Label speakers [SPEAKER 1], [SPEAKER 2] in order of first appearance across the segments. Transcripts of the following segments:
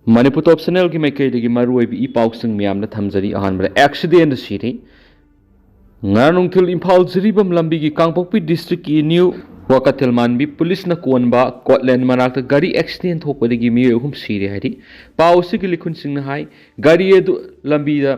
[SPEAKER 1] Manipur top channel ki maikay digi maruay bi ipausing miyam na thamjari ahan bala accident siri nganung thil imphal jiribam lambi gi kangpokpi district ki new wakatil manbi police na konba Scotland manak gari accident thokpa digi mi hum siri hari pausi gi likhun sing na hai gari edu lambi da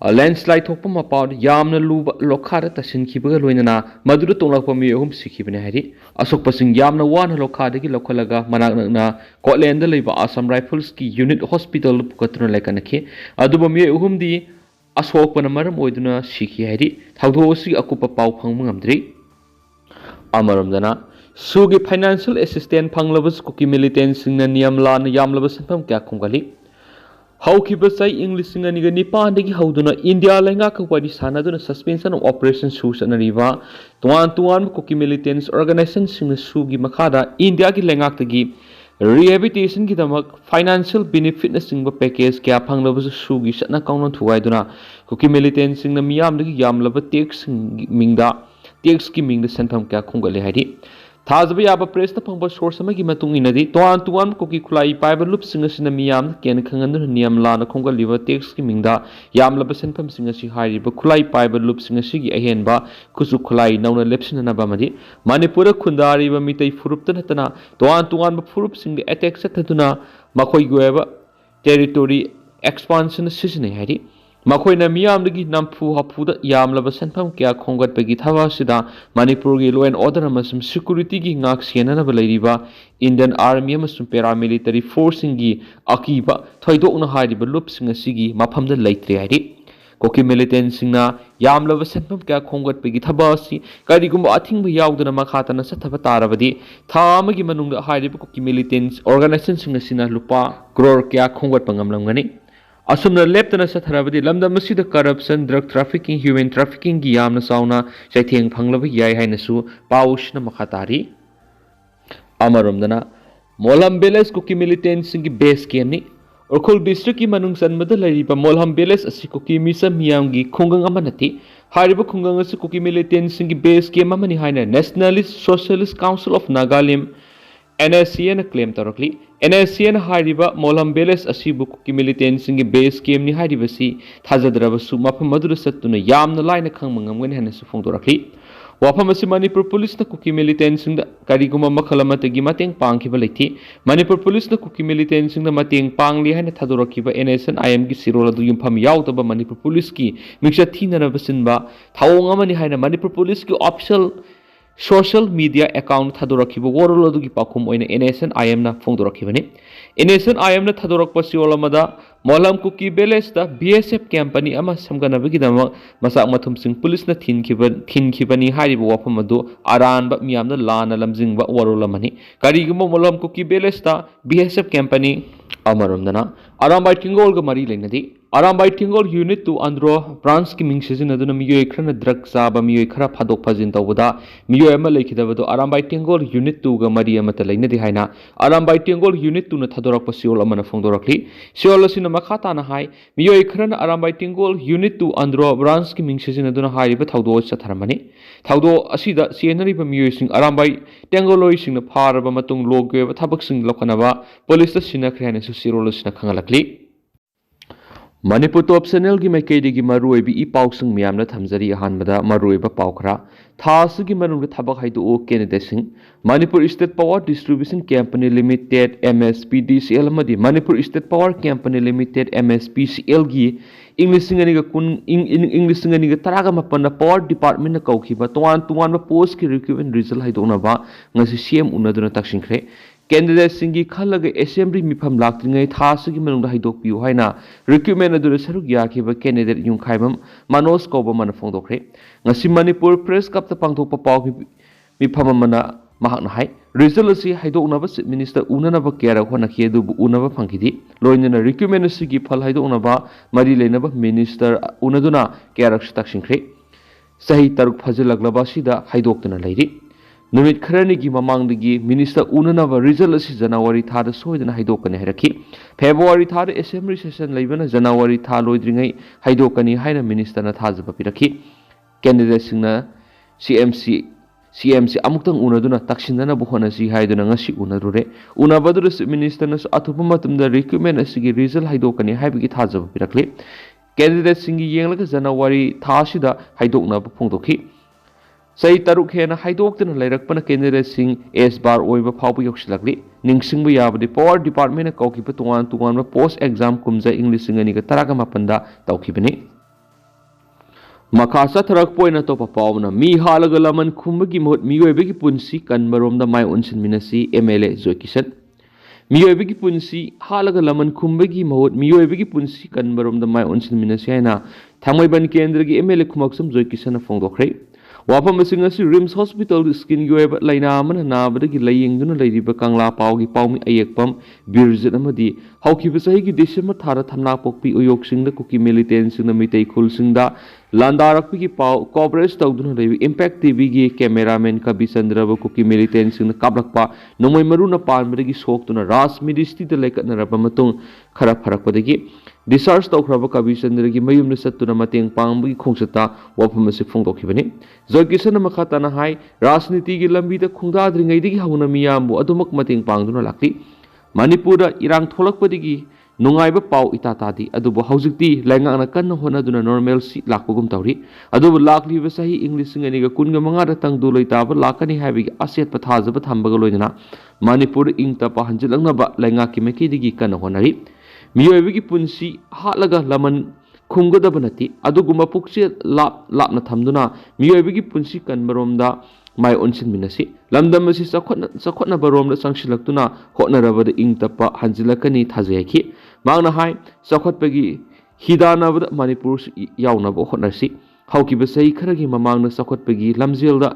[SPEAKER 1] landslide thokpa ma paud yamna luba lokhara tasin khibaga loinana madura tonglakpa mi hum sikhibane hari asok pasing yamna wana lokhada gi lokhalaga manak na Scotland da leiba Assam Rifles ki unit hospital pukatuna lekanakhe aduba mi hum di asok pana maram oiduna sikhi hari thawdo si akupa pau phangma ngamdri amaram dana sugi financial assistance phanglabas Kuki militant singna niyamla na Yamlaba sanpam kya khongali haukiba sai English singa niga nipan degi hauduna India lenga ka wadi sanaduna suspension of operation susana riba tuan Kuki militants organization singna sugi makhada India ki lenga tagi rehabilitation ki damak financial benefit na singba package kya phanglabas sugi satna kauna thuwaiduna Kuki militants singna miyam degi Yamlaba tax mingda tax ki mingda sanpam kya khongali hari थाजब याब press फंग source तुआन कुकी खुलाई पाइब लुप मियाम केन खंगन नियम लान खोंगलिब takes की मिंगदा यामलब सेनफम खुलाई पाइब लुप अहेनब खुसु खुलाई नौना लेप्सिननब मणिपुर खुंदारिब मितै फुरुप नतना तुआन फुरुप एटेक सथदुना मखोई गोयब टेरिटोरी एक्सपांशन सिजने हारि मखोइना मियामदगी नमफु हफुदा यामलबा सनफम क्या खोंगतपगी थवासिदा मणिपुर की लॉ एंड ऑर्डर अमसुम सिक्योरिटी की ngak सेननब लैरिबा इंडियन आर्मी अमसुम पैरामिलिटरी फोर्सिंग की अकीबा थोइदोकना हारिबा लुपसिंग असिगी मफमदा लैत्रे हारि Kuki militant singna Yamlaba sanpam kya khongatpagi thabasi karigumba athingba yauduna makhatana sathaba tarabadi thamagi manungda hairiba Kuki militants organization singa sina lupa crore kya khongatpa ngamlamgani asumna leptana satharabadi lamdam asida corruption drug trafficking human trafficking gi yamna sauna chaitheng phanglaba yai hainasu paushna makhatari amaromdana molam beles Kuki militants singi base game ni Urkhol district ki manung sanmada lariba molham beles asi Kuki misa miyamgi khungang amanati hariba khungang asi Kuki militant singi base game amani haina Nationalist Socialist Council of Nagaland NSCN claim tarakli NSCN hariba molham beles asi Kuki militant singi base game ni hariba si thajadraba su mafam madura satuna yamna laina khangmangam ngani hana su phongdorakli wafam asi Manipur police na Kuki militant singda kariguma makhalamata mateng pangkiba leithi Manipur police na Kuki militant singda mateng pangli haina thadorakiba NSN IM gi sirola du yumpham yautaba Manipur police ki miksha thinana basinba thawong amani haina Manipur police ki official social media account thadorakiba worolo du gi pakhum oina NSN IM na phongdorakibani NSN IM na thadorakpa siolamada molam Kuki beles da BSF company ama samganabagi dama masak mathum sing police na thinkhibani hariba wafam adu aranba miyamna lana lamjingba warolamani kariguma molam Kuki beles da BSF company amaromdana arambai tingol ga mari lenadi arambai tingol unit 2 andro branch ki ming sizinaduna miyoi khana drug saba miyoi khara phadok phajin tawda miyoi ama lekhidabadu arambai tingol unit 2 ga mari amata leinadi haina arambai tingol unit 2 na thadorak pasiol amana phongdorakli siol asina makhata na hai miyoi khana arambai tingol unit 2 andro branch ki ming sizinaduna hariba thawdo chatharamani thawdo asida sienariba miyoi sing arambai tingoloi sing na pharaba matung logwe thabak sing lokhanaba police sina khriana su sirol sina khangalakli Manipur top channel gi maikay digi maruai bi ipausing miyamna thamjari ahanbada maruai ba paukra thas gi manung thabak haidu o candidate sing Manipur State Power Distribution Company Limited MSPDCL madi Manipur State Power Company Limited MSPCL gi English singa kun English singa taraga mapanna power department na kaukiba tuan post ki recruitment result haidona ba ngasi CM unaduna taksingkhre candidate singi khalaga assembly mifam laktringai thasagi manungda haidok piu haina recruitment adura saruk yakhiba candidate yung khaimam Manos koba man phongdokre ngasi Manipur press cup ta pangthokpa paw mifam mana mahakna hai result asi haidokna ba minister unana ba kera khona khiedu unaba phangkidi loinana recruitment sigi phal haidokna ba mari leina ba minister unaduna kera taksingkhre sahi taruk phajilaglaba sida haidoktuna leiri Numit kharani gi mamangdagi minister unanaba result asi January thada soidana haidokani hairaki February thada assembly session leibana January tha loidringai haidokani haina minister na thajaba piraki candidate singna CM si amuktang unaduna taksinana buhona si haiduna ngasi unadure unabadura minister na atupa matumda recruitment asigi result haidokani haibigi thajaba pirakle candidate singi yenglaga January thasida haidokna phongdokhi Sai taruk hena haidokna lairakpana candidate sing S bar oiba phawbu yoksilakli ningsingbu yabadi power department na kaukipa tungan tungan post exam kumja English ngani ga taraga mapanda tawkibani Makasa tarak poina to papawna mi halaga laman khumbagi mohot miyoibagi punsi kanmaromda mai unsin minasi MLA Zokisan miyoibagi punsi halaga laman khumbagi mohot miyoibagi punsi kanmaromda mai unsin minasi haina thamaiban kendragi MLA khumaksam Zokisan phongdokre wafam asingasi Rims Hospital skin yoeba laina amana nabadagi layingduna lairiba kangla pawgi pawmi ayekpam birjit amadi haukiba sahigi December thara thamna pokpi uyoksingda Kuki militant singna mitei khulsingda Landarakpi pau coverage tawduna leibi Impact TV gi cameraman Kabi Chandraba Kuki militant singna kablakpa nomoi maruna panbadagi soktuna ras midisti de lekatna raba matung khara pharakpadagi discharge tawkraba Kabi Chandra gi mayumna sattuna mateng pangbugi khongsata wafam ase phongdokhibani Zoikisana makhatana hai rajniti gi lambi da khungdadringaidigi hauna miyambu adumak mateng pangduna lakti Manipura irang tholakpadigi nungaiba pau itatadi adubu haujikti laingangna kanna honaduna normal si lakpagum tawri adubu lakliba sahi English ngani ga kunga manga ratang du loitaba lakani habi aset pathajaba thambaga loinana Manipur ingtapa hanjilangnaba laingaki mekidigi kanna honari miyoibigi punsi halaga laman khunggadaba nati aduguma pukse lapna thamduna miyoibigi punsi kanmaromda mai onsin minasi lamdam asi sakhotna baromda sangsilaktuna hotnarabada ingtapa hanjilakani thajayaki mangna hai sakhotpagi hidanabada Manipur yawnaba hotnarsi haukiba sahi kharagi mamangna sakhotpagi lamjelda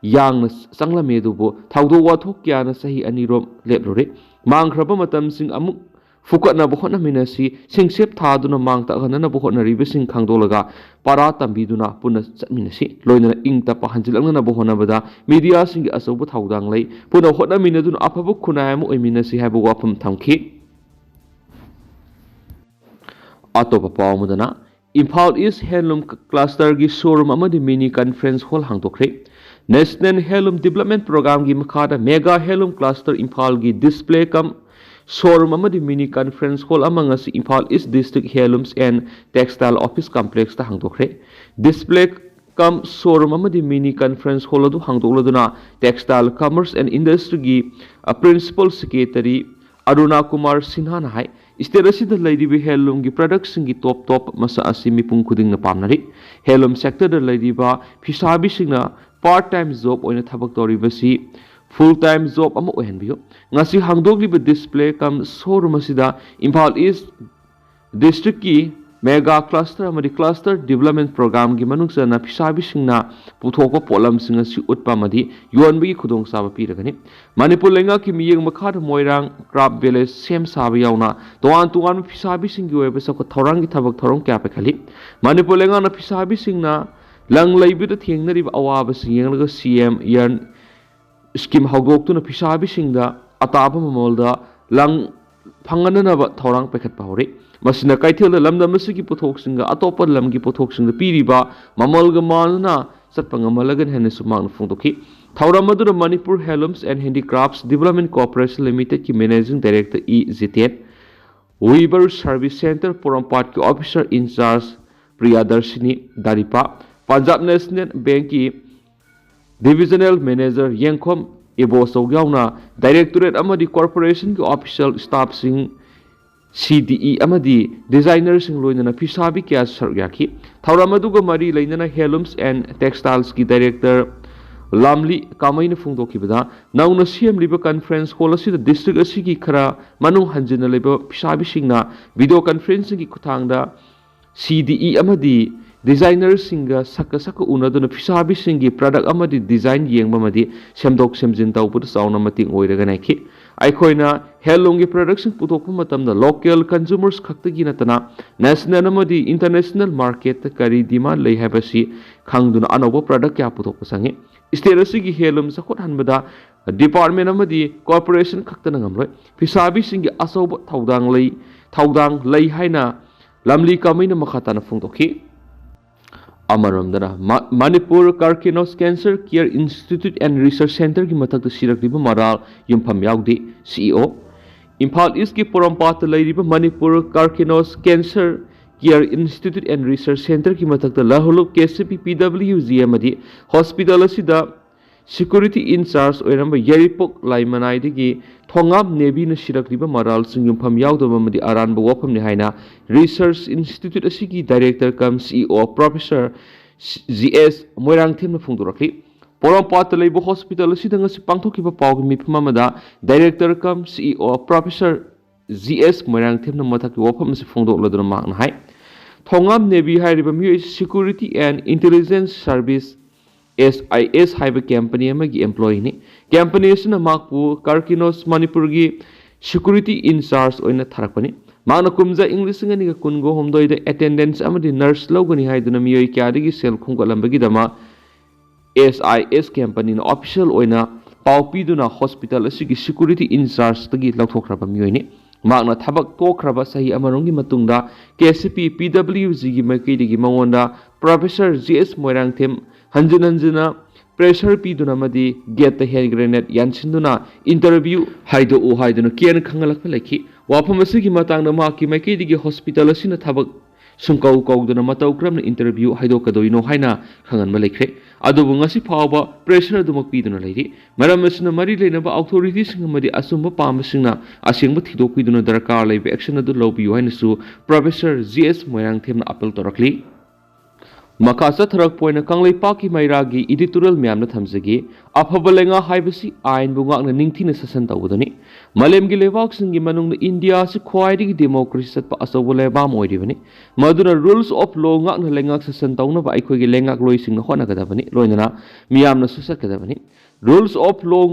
[SPEAKER 1] yangna sanglamedubo thawdo wathok kyana sahi anirom leplore mangkhraba matamsing amuk Fukatna bohona minasi singsep thaduna mangta ganana bohona ribesing khangdolaga para tambiduna puna minasi loina ingta pahanjilangna bohona bada media singi asobu thawdang lei puna hotna minaduna apabu khunaimu oiminasi haibu wapam thamki atopa pawmudana Imphal East Handloom Cluster gi showroom amadi mini conference hall hangtokre National Handloom Development Program gi makhada Mega Handloom Cluster Imphal gi display kam showroom amadi mini conference hall among us Imphal East District Handlooms and Textile Office Complex ta hangdokre display kam showroom amadi mini conference hall adu hangdokladuna Textile Commerce and Industry gi Principal Secretary Aruna Kumar Sinha na hai state asida laidibi handloom gi products gi top masa asimi pung khuding na pamnari handloom sector da laidiba phisabi singna part time job oina thabak toribasi full time job ama ohenbiyo ngasi hangdogliba display kam showroom asida Imphal East district ki mega cluster amadi cluster development program gi manungsa na phisabi singna puthokpa polam singa si utpa madi yonbi khudong saba piragani Manipur lenga ki miyeng makhar moirang craft village sem saba yauna tuan phisabi singi weba sakko thorang gi thabak thorong kya pe khali Manipur lenga na phisabi singna lang laibi da thengnari awaba singeng laga CM yan scheme hawdoktuna phisabi singda ataba mamolda lang phangana ba thorang pekhat pahore masina kaithel lamdam asigi pothok singa atopa lamgi pothok singa piriba mamalga malna satpangamalagan hene sumang phungdoki thauramadu Manipur Handlooms and Handicrafts Development Corporation Limited ki managing director Zitet Weaver Service Center Porampat ki officer in charge Priyadarshini Daripa Punjab National Bank ki Divisional Manager Yengkhom Ebo Sogyauna Directorate amadi Corporation ki official staff sing CDE amadi designers sing loinana phisabi kya sargyaki thauramaduga mari lainana handlooms and textiles ki director Lamli Kamaina Phungdokibada nauna CM liba conference hall asida district asigi khara manung hanjina liba phisabi singna video conferencing ki kuthangda CDE amadi designers singa saka unaduna phisabi singi product amadi design yengba madi semdok semjin tawput sauna mating oiraga naiki aikhoina handloom gi production puthokpa matamda local consumers khaktagi natana national amadi international market ta kari demand lei habasi khangduna anobo product kya puthokpa sangi state asigi handloom sakhot hanbada department amadi corporation khaktana ngamloi phisabi singi asoba thawdang lei haina lamli kamaina makhatana phungdokhi Amaramdana Manipur Karkinos Cancer Care Institute and Research Center ki mathak ta sirakliba maral yumpham yaudi CEO Imphal East ki Porampata leiriba Manipur Karkinos Cancer Care Institute and Research Center ki mathak ta lahulu KCP PWG amadi hospital asida security in charge oiramba Yaripok Laimanai digi Thongam Navy na sirakliba maral sing yumpham yaudaba amadi aranba wafam ni haina Research Institute asigi Director kam CEO Professor GS Moirang Thim na phungdurakli Porampata leibo hospital asida ngasi pangthokiba pawgi mifam amada Director kam CEO Professor GS Moirang Thim na mathaki wafam se phungdokladuna makna hai Thongam Navy hairiba miyoi Security and Intelligence Service SIS haiba company amagi employee ni company asina makpu Karkinos Manipur gi security in charge oina tharakpani Mana kumza English ngani ga kungo homdoi da attendance amadi nurse logani haiduna miyoi kyadigi sel khunggalambagi dama SIS company na official oina pawpiduna hospital asigi security in charge tagi lauthokraba miyoi ni Magna thabak tokraba sahi amarongi matungda KCP PWG gi maikidigi mangonda Professor GS Moirang Them Hanjana pressure piduna madi get the hand grenade yansinduna interview haido o haiduna kian khangalak laki wafam asigi matangna maki maikidigi hospital asina thabak sungkau kauduna matau kramna interview haido kadoino haina khangan malekre adubu ngasi phawba pressure dumak piduna leiri maram asina mari leinaba authorities ngamadi asumba pamasingna asingba thidok piduna darkar leibe action adu lobiyu haina su Professor GS Moirang Themna appeal torakli Makasa tharak poina kanglei paki mairagi editorial myamna thamjagi aphabalenga haibasi ain bungakna ningthina sasan tawdani malemgi lewak singi manungna India se khwaidi democracy satpa asobo lebam oiribani maduna rules of law ngakna lengak sasan tawna ba aikhogi lengak loisingna hona gadabani loinana miyamna susat gadabani rules of law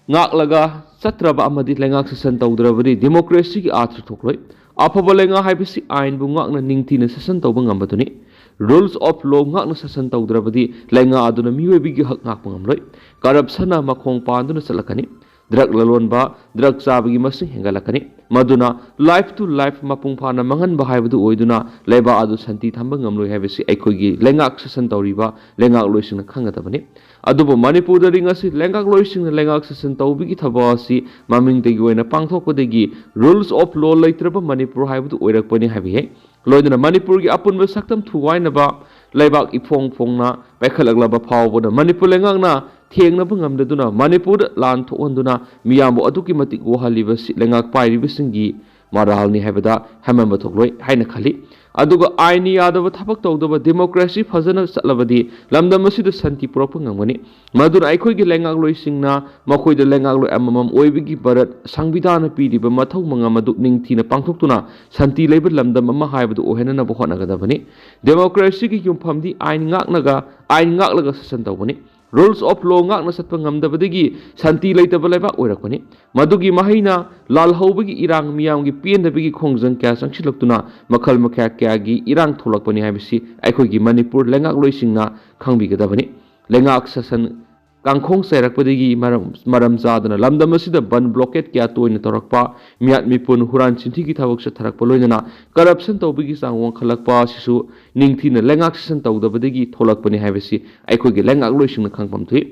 [SPEAKER 1] ngaklaga satraba amadi lengak sasan tawdrabadi democracy gi athra thokloi aphabalenga haibasi ain bungakna ningthina sasan tawba ngambaduni Rules of law ngakna sasan tawdrabadi lenga aduna miwebigi hak ngak pangamloi corruption na makhong panduna salakani drug lalonba drug chabagi masing hengalakani maduna life to life mapung phana mangan ba haibadu oiduna leba adu santi thamba ngamloi haibasi aikhogi lengak sasan tawriba lengak loisingna khangadabani adubo Manipur da ringasi lengak loisingna lengak sasan tawbigi thabasi maming tegi oina pangthokpodegi rules of law leitraba Manipur haibadu oirakpani habi he Loidana Manipur gi apunba saktam thuwainaba leibak ifong phongna paikhalagla phawboda Manipur lengakna thengna bangamdaduna Manipur lan thonduna miyambo aduki matik wohaliba lengak pairibisingi maralni haibada hamamba thokloi haina khali aduga aini yadaba thabak tawdaba democracy phajana satlabadi lamdam asida santi purakpa ngangmani maduna aikhoigi lengak loisingna makhoida lengak loi amamam oibigi barat sangbidana piriba mathau manga maduk ningthina pangthoktuna santi leiba lamdam ama haibadu ohenana bo honagadabani democracy gi yumphamdi ain ngaklaga sasan tawbani Rules of law ngakna satpa ngamdabadagi santi leitaba leba oirakpani madugi mahaina lalhaubagi irang miyamgi pendabagi khongjang kya sangsilaktuna makhal makha kyagi irang tholakpani haibisi aikhogi Manipur lengak loisingna khangbigadabani lengak sasan kangkhong sairakpadagi maram zadana lamdam asida ban blockade kya toina torakpa miyat mipun huran chinthigi thabak sa tharakpa loinana corruption tawbigi sangwang khalakpa sisu ningthina lengak sasan tawdabadagi tholakpani haibisi aikhogi lengak loisingna khangpam thui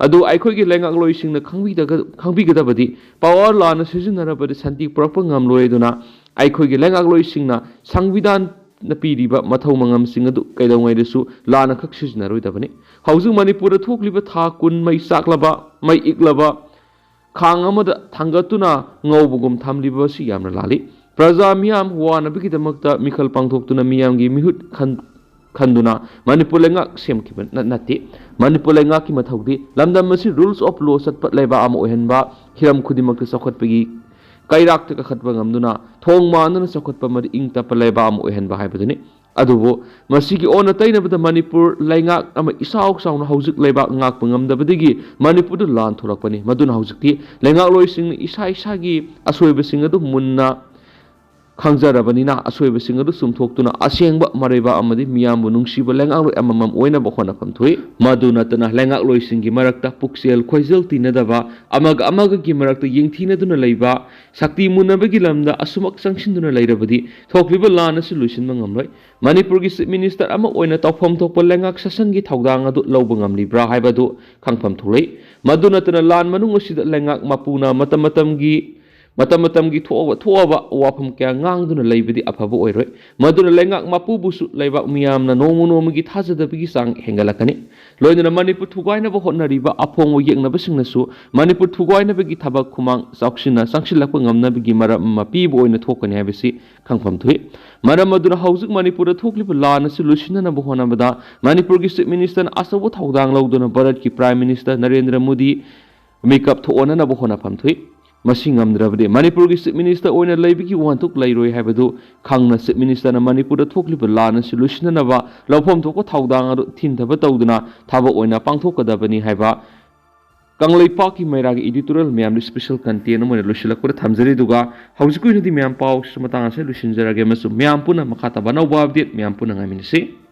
[SPEAKER 1] adu aikhogi lengak loisingna khangbigadabadi power lana sijinarabadi santi purakpa ngamloiduna aikhogi lengak loisingna sangvidan na piriba mathau mangam singadu kaidawngaidasu lana khak sijinaroidabani hauju Manipur thokliba tha kun mai saklaba mai iklaba khang amada thangatuna ngaubugum thamliba si yamna lali praja miyam wana bigidamakta mikhal pangthoktuna miyamgi mihut khanduna Manipur lenga semkiban natti Manipur lenga ki mathaudi lamdam masi rules of law satpat leba am ohenba hiram khudimakta sakhatpagi Kairak ta khatba ngamduna thong manuna sakhatpa mari ingta palaiba am ohenba haibaduni adubo masigi ona tainabada Manipur laingak ama isauk sauna haujik laiba ngak pangamdabadigi Manipur du lan thorakpani maduna haujikti laingak loising isa gi asoibasing adu munna ꯈꯪꯖꯔꯕꯅꯤꯅ ꯑꯁꯣꯏꯕꯁꯤꯡ ꯑꯗꯨ ꯆꯨꯝꯊꯣꯛꯇꯨꯅ ꯑꯁꯦꯡꯕ ꯃꯔꯩꯕꯥꯛ ꯑꯃꯗꯤ ꯃꯤꯌꯥꯝꯕꯨ ꯅꯨꯡꯁꯤꯕ ꯂꯩꯉꯥꯛꯂꯣꯏ ꯑꯃꯃꯝ ꯑꯣꯏꯅꯕ ꯍꯣꯠꯅꯐꯝ ꯊꯣꯛꯏ ꯃꯗꯨ ꯅꯠꯇꯅ ꯂꯩꯉꯥꯛꯂꯣꯏꯁꯤꯡꯒꯤ ꯃꯔꯛꯇ ꯄꯨꯛꯆꯦꯜ ꯈꯣꯏꯖꯦꯜ ꯇꯤꯟꯅꯗꯕ ꯑꯃꯒ ꯑꯃꯒꯒꯤ ꯃꯔꯛꯇ ꯌꯦꯡꯊꯤꯅꯗꯨꯅ ꯂꯩꯕ ꯁꯛꯇꯤ ꯃꯨꯟꯅꯕꯒꯤ ꯂꯝꯗ ꯑꯁꯨꯃꯛ ꯆꯪꯁꯤꯟꯗꯨꯅ ꯂꯩꯔꯕꯗꯤ ꯊꯣꯛꯂꯤꯕ ꯂꯥꯟ ꯑꯁꯤ ꯂꯣꯏꯁꯤꯟꯕ ꯉꯝꯂꯣꯏ ꯃꯅꯤꯄꯨꯔꯒꯤ ꯆꯤꯞ ꯃꯤꯅꯤꯁꯇꯔ ꯑꯃ ꯑꯣꯏꯅ ꯇꯧꯐꯝ ꯊꯣꯛꯄ ꯂꯩꯉꯥꯛ ꯁꯥꯁꯟꯒꯤ ꯊꯧꯗꯥꯡ ꯑꯗꯨ ꯂꯧꯕ ꯉꯝꯂꯤꯕ꯭ꯔꯥ ꯍꯥꯏꯕꯗꯨ ꯈꯪꯐꯝ ꯊꯣꯛꯂꯛꯏ ꯃꯗꯨ ꯅꯠꯇꯅ ꯂꯥꯟ ꯃꯅꯨꯡ ꯑꯁꯤꯗ ꯂꯩꯉꯥꯛ ꯃꯄꯨꯅ ꯃꯇꯝ ꯃꯇꯝꯒꯤ ꯊꯣꯛꯑꯕ ꯋꯥꯐꯝ ꯀꯌా ꯉꯥꯡꯗꯨꯅ ꯂꯩꯕꯗꯤ ꯑꯐꯕ ꯑꯣꯏꯔꯣꯏ ꯃꯗꯨꯅ ꯂꯩꯉꯥꯛ ꯃꯄꯨꯕꯨꯁꯨ ꯂꯩꯕꯥꯛ ꯃꯤꯌꯥꯝꯅ ꯅꯣꯡꯃ ꯅꯣꯡꯃꯒꯤ ꯊꯥꯖꯗꯕꯒꯤ ꯆꯥꯡ ꯍꯦꯟꯒꯠꯂꯛꯀꯅꯤ ꯂꯣꯏꯅꯅ ꯃꯅꯤꯄꯨꯔ ꯊꯨꯒꯥꯏꯅꯕ ꯍꯣꯠꯅꯔꯤꯕ ꯑꯐꯣꯡꯕ ꯌꯦꯛꯅꯕꯁꯤꯡꯅꯁꯨ ꯃꯅꯤꯄꯨꯔ ꯊꯨꯒꯥꯏꯅꯕꯒꯤ ꯊꯕꯛ ꯈꯨꯃꯥꯡ ꯆꯪꯁꯤꯜꯂꯛꯄ ꯉꯝꯅꯕꯒꯤ ꯃꯔꯝ ꯑꯃ ꯄꯤꯕ ꯑꯣꯏꯅ ꯊꯣꯛꯀꯅꯤ ꯍꯥꯏꯕꯁꯤ ꯈꯪꯐꯝ ꯊꯣꯛꯏ ꯃꯔꯝ ꯑꯗꯨꯅ ꯍꯧꯖꯤꯛ ꯃꯅꯤꯄꯨꯔꯗ ꯊꯣꯛꯂꯤꯕ ꯂꯥꯟ ꯑꯁꯤ ꯂꯣꯏꯁꯤꯟꯅꯅꯕ ꯍꯣꯠꯅꯕꯗ ꯃꯅꯤꯄꯨꯔꯒꯤ ꯆꯤꯞ ꯃꯤꯅꯤꯁꯇꯔꯅ ꯑꯆꯧꯕ ꯊꯧꯗꯥꯡ ꯂꯧꯗꯨꯅ ꯚꯥꯔꯠꯀꯤ ꯄ꯭ꯔꯥꯏꯝ ꯃꯤꯅꯤꯁꯇꯔ ꯅꯔꯦꯟꯗ꯭ꯔ ꯃꯣꯗꯤ ꯃꯤꯀꯞ ꯊꯣꯛꯍꯟꯅꯕ ꯍꯣꯠꯅꯐꯝ ꯊꯣꯛꯏ ꯃꯁꯤ ꯉꯝꯗ꯭ꯔꯕꯗꯤ ꯃꯅꯤꯄꯨꯔꯒꯤ ꯆꯤꯞ ꯃꯤꯅꯤꯁꯇꯔ ꯑꯣꯏꯅ ꯂꯩꯕꯒꯤ ꯋꯥꯍꯟꯊꯣꯛ ꯂꯩꯔꯣꯏ ꯍꯥꯏꯕꯗꯨ ꯈꯪꯅ ꯆꯤꯞ ꯃꯤꯅꯤꯁꯇꯔꯅ ꯃꯅꯤꯄꯨꯔꯗ ꯊꯣꯛꯂꯤꯕ ꯂꯥꯟ ꯑꯁꯤ ꯂꯣꯏꯁꯤꯟꯅꯅꯕ ꯂꯧꯐꯝ ꯊꯣꯛꯄ ꯊꯧꯗꯥꯡ ꯑꯗꯨ ꯊꯤꯟꯊꯕ ꯇꯧꯗꯨꯅ ꯊꯕꯛ ꯑꯣꯏꯅ ꯄꯥꯡꯊꯣꯛꯀꯗꯕꯅꯤ ꯍꯥꯏꯕ ꯀꯪꯂꯩꯄꯥꯛꯀꯤ ꯃꯩꯔꯥꯒꯤ ꯏꯗꯤꯇꯣꯔꯤꯌꯦꯜ ꯃꯌꯥꯝꯗꯨ ꯁ꯭ꯄꯦꯁꯦꯜ ꯀꯟꯇꯦꯟ ꯑꯃ ꯑꯣꯏꯅ ꯂꯣꯏꯁꯤꯜꯂꯛꯄꯗ ꯊꯝꯖꯔꯤ ꯑꯗꯨꯒ ꯍꯧꯖꯤꯛꯀꯤ ꯑꯣꯏꯅꯗꯤ ꯃꯌꯥꯝ ꯄꯥꯎ ꯃꯇꯥꯡ ꯑꯁꯤ ꯂꯣꯏꯁꯤꯟꯖꯔꯒꯦ ꯑꯃꯁꯨꯡ ꯃꯌꯥꯝ ꯄꯨꯟꯅ ꯃꯈꯥ ꯇꯥꯕ ꯑꯅꯧꯕ ꯑꯞꯗꯦꯠ ꯃꯌꯥꯝ ꯄꯨꯟꯅ ꯉꯥꯏꯃꯤꯟꯅꯁꯤ